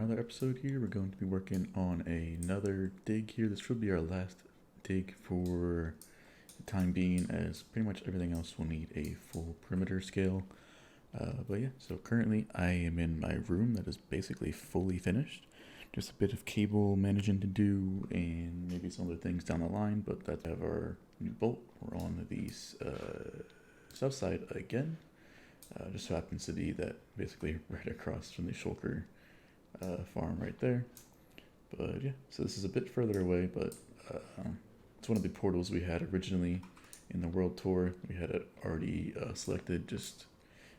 another episode here. We're going to be working on another dig here. This should be our last dig for the time being, as pretty much everything else will need a full perimeter scale. But yeah, so currently I am in my room that is basically fully finished. Just a bit of cable managing to do and maybe some other things down the line, but that's have our new bolt. We're on the south side again. Just so happens to be that basically right across from the shulker farm right there. But yeah, so this is a bit further away, but it's one of the portals we had originally in the world tour. We had it already selected just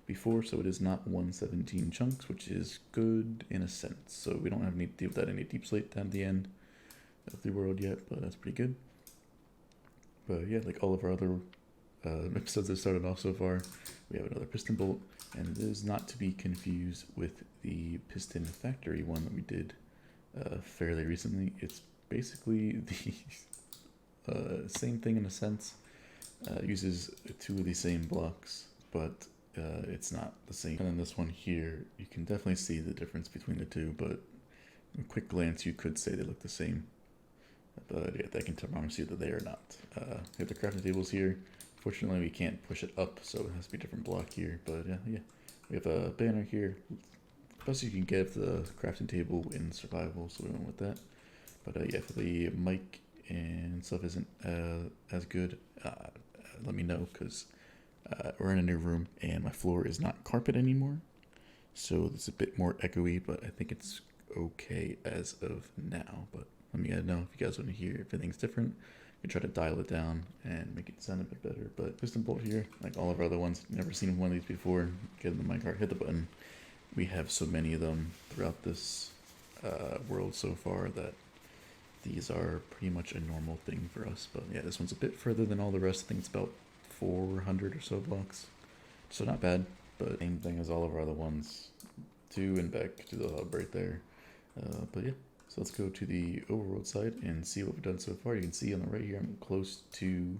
before, so it is not 117 chunks, which is good in a sense. So we don't have any deal with that any deep slate down the end of the world yet, but that's pretty good. But yeah, like all of our other episodes that started off so far, we have another piston bolt, and it is not to be confused with the piston factory one that we did fairly recently. It's basically the same thing in a sense. Uses two of the same blocks, but it's not the same. And then this one here, you can definitely see the difference between the two, but at a quick glance you could say they look the same. But yeah, I can promise you that they are not. We have the crafting tables here. Fortunately, we can't push it up, so it has to be a different block here. But yeah, we have a banner here. Best you can get the crafting table in survival, so we went with that. But yeah, if the mic and stuff isn't as good, let me know, because we're in a new room and my floor is not carpet anymore, so it's a bit more echoey. But I think it's okay as of now. But let me know if you guys want to hear if anything's different. We try to dial it down and make it sound a bit better. But piston bolt here, like all of our other ones, never seen one of these before. Get in the minecart, hit the button. We have so many of them throughout this world so far that these are pretty much a normal thing for us. But yeah, this one's a bit further than all the rest. I think it's about 400 or so blocks, so not bad. But same thing as all of our other ones, to and back to the hub right there. But yeah. So let's go to the overworld side and see what we've done so far. You can see on the right here, I'm close to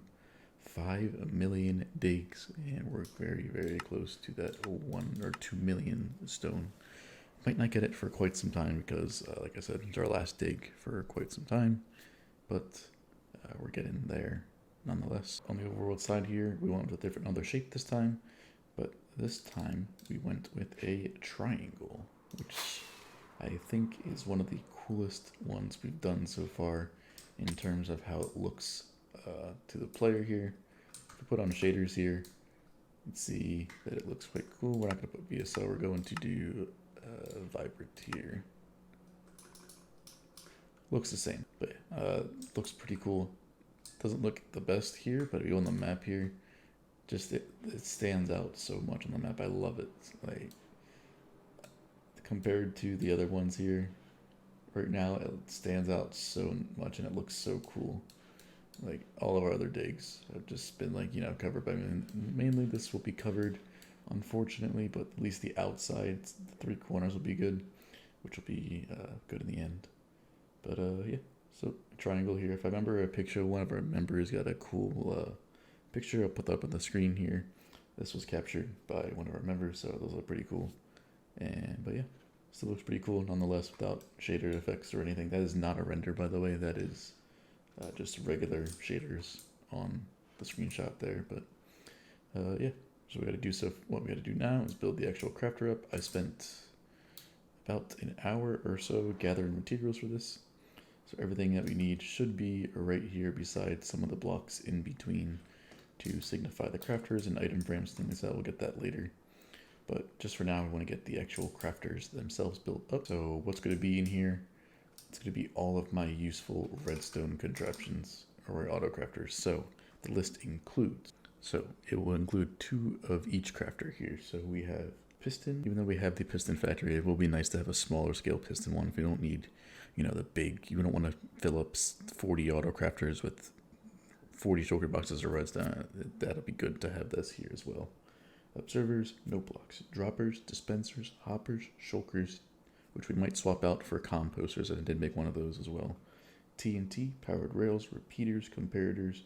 5 million digs, and we're very, very close to that 1 or 2 million stone. Might not get it for quite some time because, like I said, it's our last dig for quite some time, but we're getting there nonetheless. On the overworld side here, we went with another shape this time, but this time we went with a triangle, which I think is one of the coolest ones we've done so far in terms of how it looks to the player here. If we put on shaders here, you can see that it looks quite cool. We're not going to put VSL, we're going to do Vibrant here. Looks the same, but looks pretty cool. Doesn't look the best here, but if you go on the map here, just it stands out so much on the map. I love it. Like, compared to the other ones here, right now it stands out so much and it looks so cool. Like all of our other digs have just been like, covered by, mainly this will be covered, unfortunately, but at least the outside, the 3 corners will be good, which will be good in the end. But yeah, so triangle here. If I remember a picture, one of our members got a cool picture. I'll put that up on the screen here. This was captured by one of our members, so those look pretty cool. But yeah, still looks pretty cool nonetheless without shader effects or anything. That is not a render, by the way. That is just regular shaders on the screenshot there. But yeah, so we got to do so. What we got to do now is build the actual crafter up. I spent about an hour or so gathering materials for this. So everything that we need should be right here beside some of the blocks in between to signify the crafters and item frames, things like that. We'll get that later. But just for now, we want to get the actual crafters themselves built up. So what's going to be in here? It's going to be all of my useful redstone contraptions, or AutoCrafters. So the list includes, so it will include 2 of each crafter here. So we have piston. Even though we have the piston factory, it will be nice to have a smaller scale piston one if you don't need, the big, you don't want to fill up 40 AutoCrafters with 40 shulker boxes of redstone. That'll be good to have this here as well. Observers, no blocks, droppers, dispensers, hoppers, shulkers, which we might swap out for composters. I did make one of those as well. TNT, powered rails, repeaters, comparators,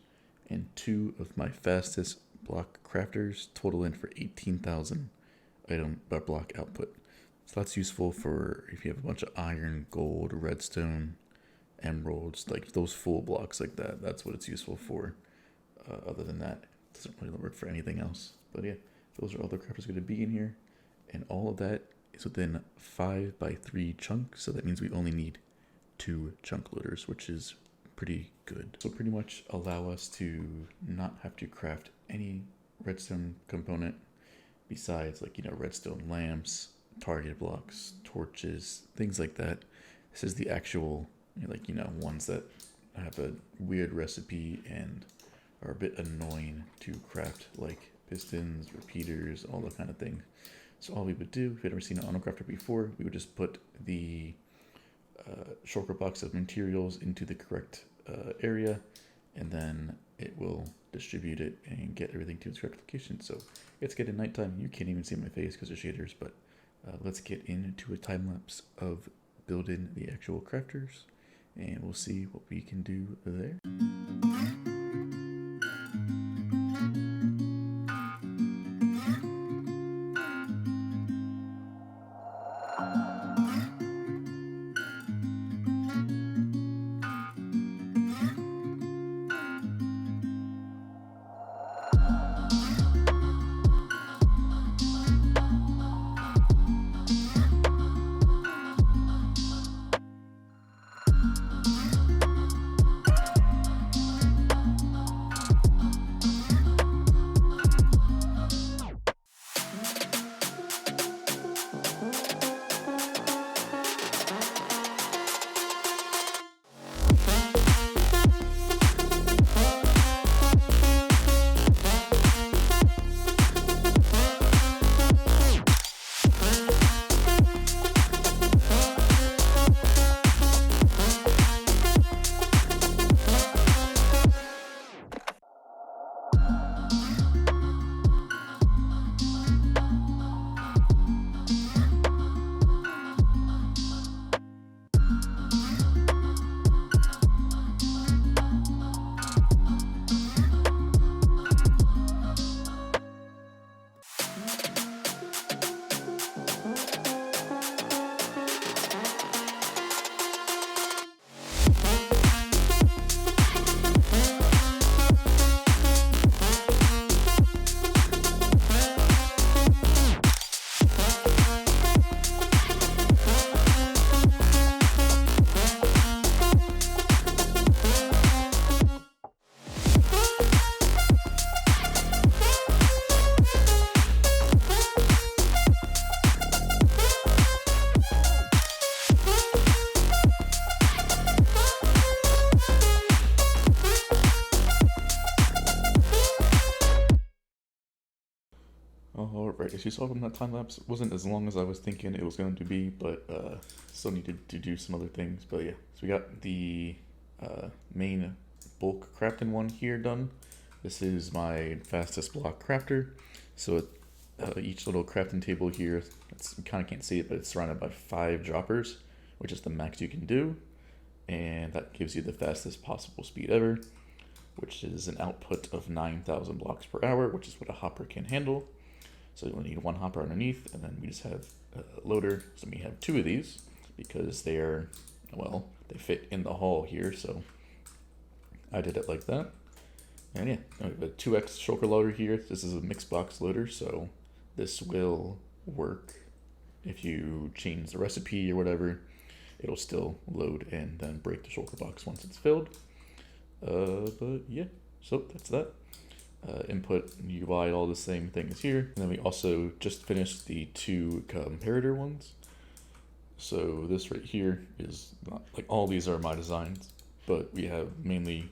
and 2 of my fastest block crafters, total in for 18,000 item block output. So that's useful for if you have a bunch of iron, gold, redstone, emeralds, like those full blocks like that. That's what it's useful for. Other than that, it doesn't really work for anything else. But yeah, those are all the crafters going to be in here. And all of that is within 5x3 chunks. So that means we only need 2 chunk loaders, which is pretty good. So pretty much allow us to not have to craft any redstone component besides, like, you know, redstone lamps, target blocks, torches, things like that. This is the actual, like, you know, ones that have a weird recipe and are a bit annoying to craft, like pistons, repeaters, all that kind of thing. So all we would do, if you've ever seen an AutoCrafter before, we would just put the shulker box of materials into the correct area, and then it will distribute it and get everything to its correct location. So it's getting nighttime. You can't even see my face because of shaders, but let's get into a time lapse of building the actual crafters, and we'll see what we can do there. Alright, as you saw from that time lapse, it wasn't as long as I was thinking it was going to be, but still needed to do some other things. But yeah, so we got the main bulk crafting one here done. This is my fastest block crafter. So each little crafting table here, you kind of can't see it, but it's surrounded by 5 droppers, which is the max you can do. And that gives you the fastest possible speed ever, which is an output of 9,000 blocks per hour, which is what a hopper can handle. So you'll need 1 hopper underneath, and then we just have a loader. So we have 2 of these because they are, well, they fit in the hull here. So I did it like that. And yeah, we have a 2x shulker loader here. This is a mixed box loader, so this will work if you change the recipe or whatever. It'll still load and then break the shulker box once it's filled. But yeah, so that's that. Input UI, all the same things here. And then we also just finished the 2 comparator ones. So this right here is not, like, all these are my designs, but we have mainly,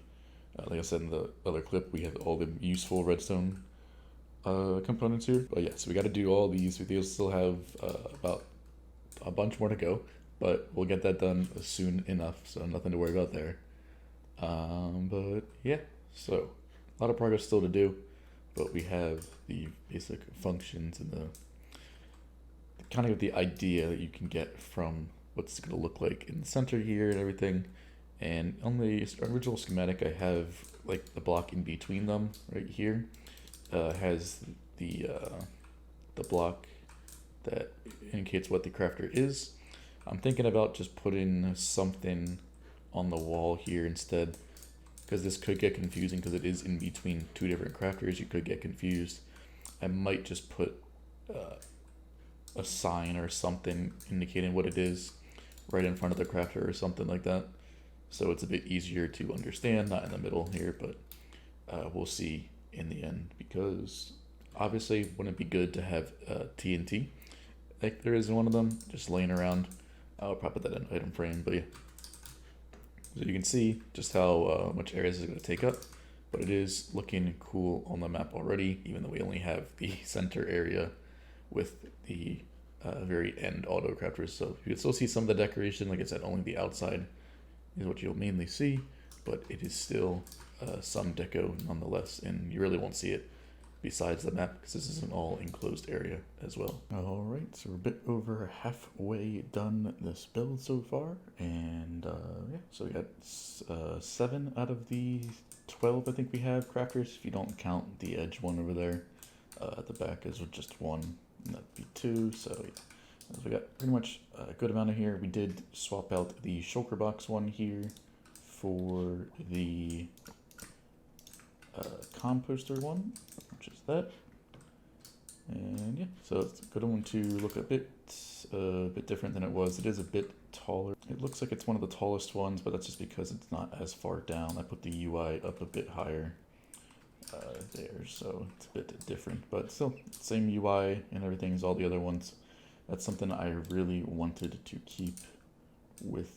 like I said in the other clip, we have all the useful redstone components here. But yeah, so we got to do all these. We still have about a bunch more to go, but we'll get that done soon enough, so nothing to worry about there. But yeah, so a lot of progress still to do, but we have the basic functions and the kind of the idea that you can get from what's going to look like in the center here and everything. And on the original schematic, I have like the block in between them right here has the block that indicates what the crafter is. I'm thinking about just putting something on the wall here instead, because this could get confusing because it is in between two different crafters. You could get confused. I might just put a sign or something indicating what it is right in front of the crafter or something like that, so it's a bit easier to understand, not in the middle here, but we'll see in the end, because obviously wouldn't it be good to have TNT like there is in one of them just laying around. I'll probably put that in item frame, but yeah. So you can see just how much area this is going to take up, but it is looking cool on the map already, even though we only have the center area with the very end AutoCrafters. So you can still see some of the decoration. Like I said, only the outside is what you'll mainly see, but it is still some deco nonetheless, and you really won't see it besides the map because this is an all enclosed area as well. Alright, so we're a bit over halfway done this build so far, and yeah, so we got 7 out of the 12 I think we have crafters, if you don't count the edge one over there. At the back is just 1, and that'd be 2, so yeah. So we got pretty much a good amount of here. We did swap out the shulker box one here for the composter one, which is that. And yeah, so it's a good one to look a bit different than it was. It is a bit taller. It looks like it's one of the tallest ones, but that's just because it's not as far down. I put the UI up a bit higher there, so it's a bit different, but still same UI and everything as all the other ones. That's something I really wanted to keep with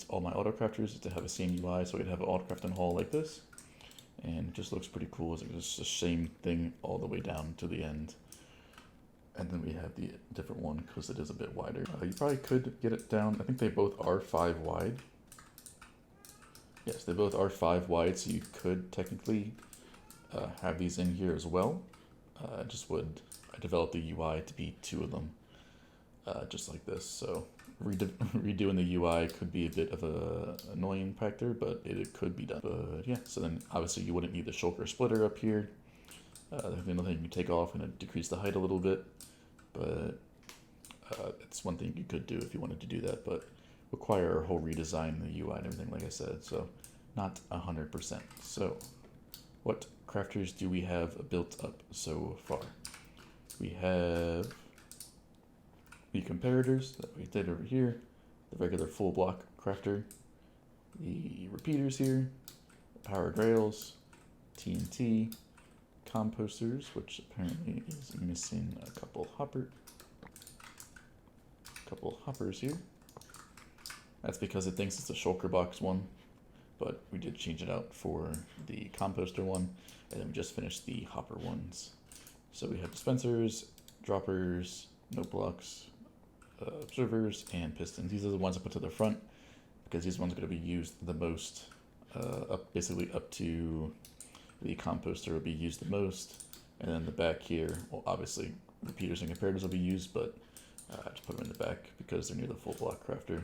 all my autocrafters, is to have the same UI, so we'd have an autocrafting hall like this. And it just looks pretty cool. It's just the same thing all the way down to the end. And then we have the different one because it is a bit wider. You probably could get it down. I think they both are 5 wide. Yes, they both are 5 wide, so you could technically have these in here as well. I developed the UI to be 2 of them, just like this. So redoing the UI could be a bit of a annoying factor, but it could be done. But yeah, so then obviously you wouldn't need the shulker splitter up here. There's another thing you can take off and decrease the height a little bit, but it's one thing you could do if you wanted to do that, but require a whole redesign in the UI and everything, like I said, so not 100%. So what crafters do we have built up so far? We have the comparators that we did over here, the regular full block crafter, the repeaters here, powered rails, TNT, composters, which apparently is missing a couple hoppers here. That's because it thinks it's a shulker box one, but we did change it out for the composter one, and then we just finished the hopper ones. So we have dispensers, droppers, note blocks, observers, and pistons. These are the ones I put to the front because these ones are going to be used the most, basically up to the composter will be used the most, and then the back here, well, obviously repeaters and comparators will be used, but I just put them in the back because they're near the full block crafter.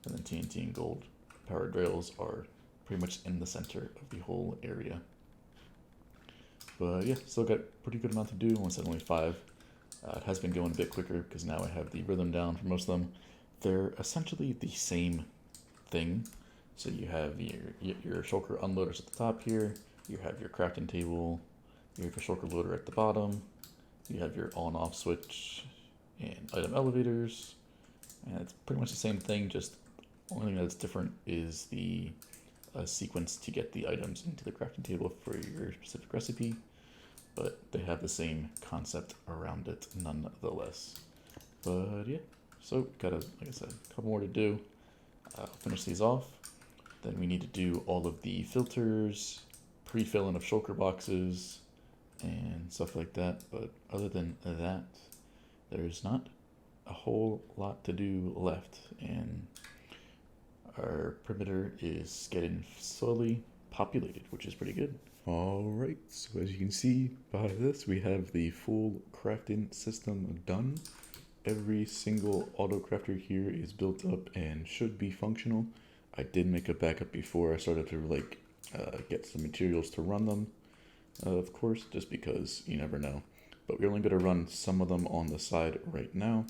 And then TNT and gold powered rails are pretty much in the center of the whole area. But yeah, still got pretty good amount to do. Once I said only 5. It has been going a bit quicker because now I have the rhythm down for most of them. They're essentially the same thing. So you have your shulker unloaders at the top here. You have your crafting table. You have your shulker loader at the bottom. You have your on off switch and item elevators. And it's pretty much the same thing, just the only thing that's different is the sequence to get the items into the crafting table for your specific recipe. But they have the same concept around it nonetheless. But yeah, so got like I said, a couple more to do. Finish these off. Then we need to do all of the filters, pre-filling of shulker boxes, and stuff like that. But other than that, there's not a whole lot to do left, and our perimeter is getting slowly populated, which is pretty good. Alright, so as you can see by this, we have the full crafting system done. Every single auto crafter here is built up and should be functional. I did make a backup before I started to get some materials to run them, of course, just because you never know. but we're only going to run some of them on the side right now.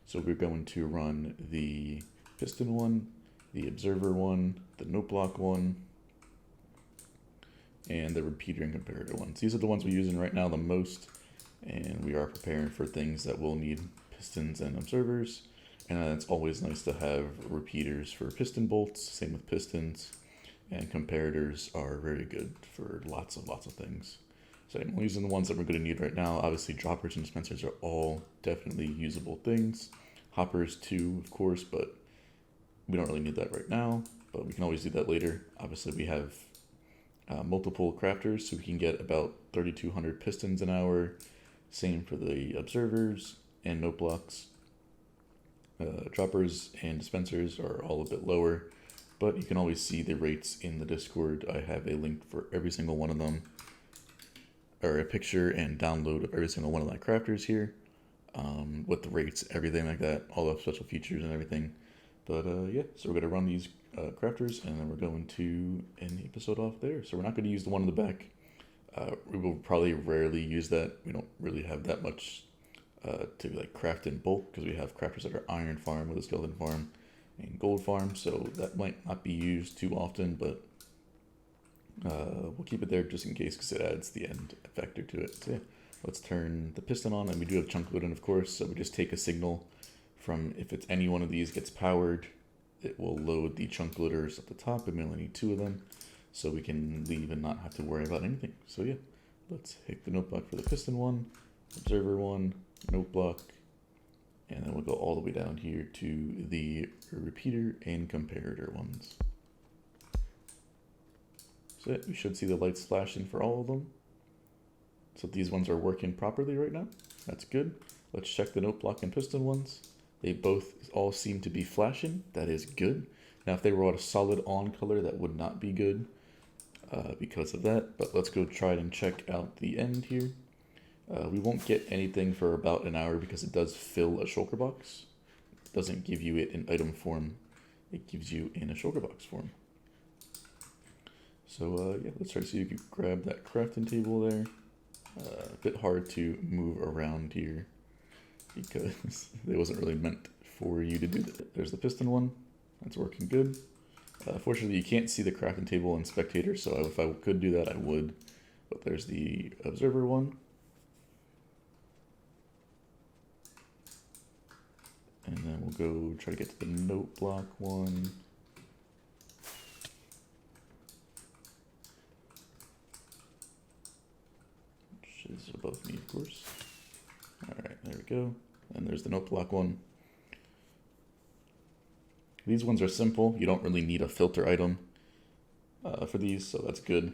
So we're going to run the piston one, the observer one, the note block one, and the repeater and comparator ones. These are the ones we're using right now the most, and we are preparing for things that will need pistons and observers. And it's always nice to have repeaters for piston bolts, same with pistons, and comparators are very good for lots of things. So I'm using the ones that we're going to need right now. Obviously, droppers and dispensers are all definitely usable things. Hoppers too, of course, but we don't really need that right now, but we can always do that later. Obviously, we have multiple crafters, so we can get about 3,200 pistons an hour. Same for the observers and note blocks. Droppers and dispensers are all a bit lower, but you can always see the rates in the Discord. I have a link for every single one of them, or a picture and download of every single one of my crafters here, with the rates, everything like that, all the special features and everything. But yeah, so we're going to run these crafters, and then we're going to end the episode off there. So we're not going to use the one in the back. We will probably rarely use that. We don't really have that much to like craft in bulk, because we have crafters that are iron farm with a skeleton farm and gold farm, so that might not be used too often, but we'll keep it there just in case, because it adds the end factor to it. So yeah, let's turn the piston on, and we do have chunk loading, of course, so we just take a signal from, if it's any one of these gets powered, it will load the chunk loaders at the top, and we only need 2 of them, so we can leave and not have to worry about anything. So yeah, let's hit the note block for the piston one, observer one, note block, and then we'll go all the way down here to the repeater and comparator ones. So yeah, we should see the lights flashing for all of them. So these ones are working properly right now. That's good. Let's check the note block and piston ones. They both all seem to be flashing. That is good. Now if they were a solid on color, that would not be good because of that. But let's go try and check out the end here. We won't get anything for about an hour because it does fill a shulker box. It doesn't give you it in item form. It gives you in a shulker box form. So yeah, let's try to see if you can grab that crafting table there. A bit hard to move around here because it wasn't really meant for you to do that. There's the piston one. That's working good. Fortunately, you can't see the crafting table in spectator, so if I could do that, I would. But there's the observer one. And then we'll go try to get to the note block one. Which is above me, of course. Alright, there we go. And there's the note block one. These ones are simple. You don't really need a filter item for these, so that's good.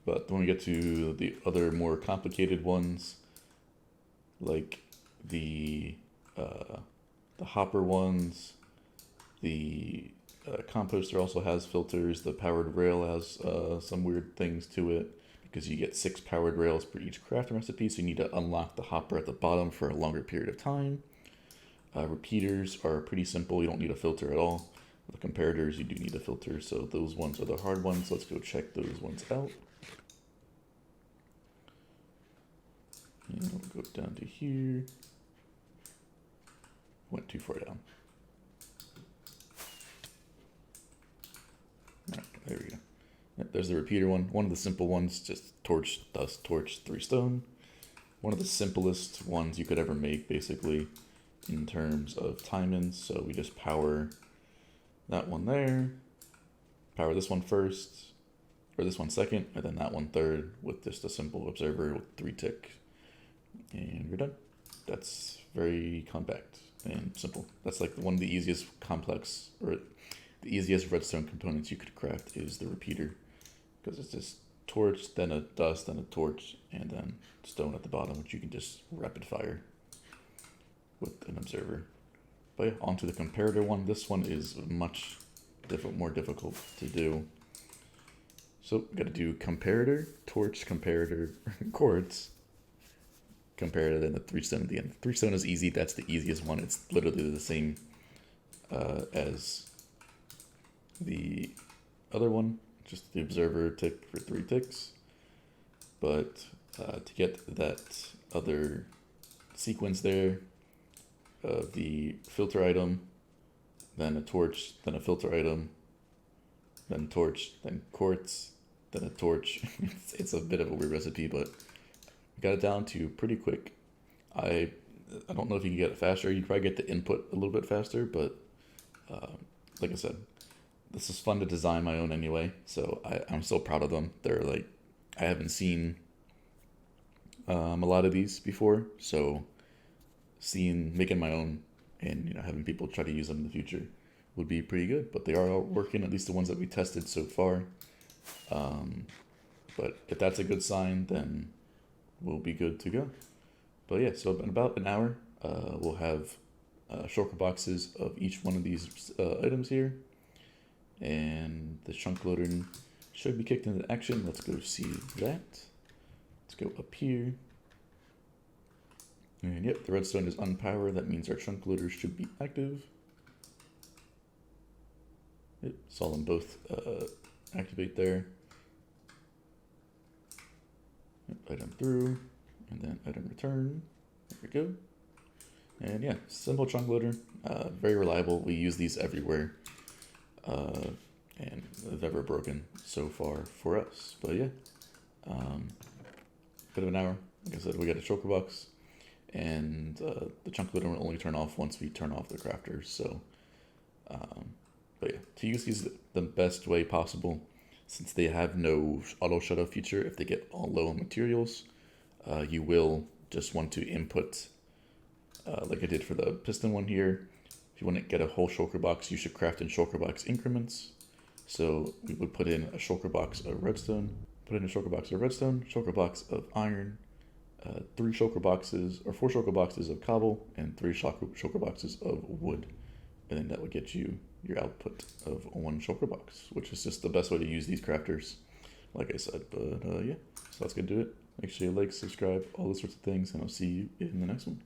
But when we get to the other more complicated ones, like the hopper ones, the composter also has filters, the powered rail has some weird things to it, because you get 6 powered rails per each crafting recipe, so you need to unlock the hopper at the bottom for a longer period of time. Repeaters are pretty simple, you don't need a filter at all. The comparators, you do need a filter, so those ones are the hard ones. Let's go check those ones out. And we'll go down to here. Went too far down. Alright, there we go. Yep, there's the repeater one. One of the simple ones, just torch, dust, torch, 3 stone. One of the simplest ones you could ever make, basically, in terms of timings. So we just power that one there, power this one first, or this one second, and then that one third with just a simple observer with 3 tick. And you're done. That's very compact and simple. That's like one of the easiest complex, or the easiest redstone components you could craft is the repeater, because it's just torch, then a dust, then a torch, and then stone at the bottom, which you can just rapid fire with an observer. But yeah, onto the comparator one. This one is much more difficult to do. So we got to do comparator, torch, comparator, quartz, comparator, then the 3 stone at the end. 3 stone is easy. That's the easiest one. It's literally the same as the other one, just the observer tick for 3 ticks. But to get that other sequence there of the filter item, then a torch, then a filter item, then torch, then quartz, then a torch. It's a bit of a weird recipe, but we got it down to pretty quick. I don't know if you can get it faster. You probably get the input a little bit faster, but like I said, this is fun to design my own anyway. So I'm so proud of them. They're like, I haven't seen a lot of these before, so making my own and having people try to use them in the future would be pretty good. But they are working, at least the ones that we tested so far. But if that's a good sign, then we'll be good to go. But yeah, so in about an hour, we'll have shulker boxes of each one of these items here, and the chunk loader should be kicked into action. Let's go see that. Let's go up here. And yep, the redstone is unpowered. That means our chunk loader should be active. Yep, saw them both activate there. Yep, item through, and then item return. There we go. And yeah, simple chunk loader, very reliable. We use these everywhere, and they've never broken so far for us. But yeah, bit of an hour. Like I said, we got a shulker box, and the chunk loader will only turn off once we turn off the crafters. So, but yeah, to use these the best way possible, since they have no auto shut-off feature, if they get all low on materials, you will just want to input, like I did for the piston one here. If you want to get a whole shulker box, you should craft in shulker box increments. So we would put in a shulker box of redstone, shulker box of iron, 4 shulker boxes of cobble, and 3 shulker boxes of wood. And then that would get you your output of 1 shulker box, which is just the best way to use these crafters, like I said. But yeah, so that's gonna do it. Make sure you like, subscribe, all those sorts of things, and I'll see you in the next one.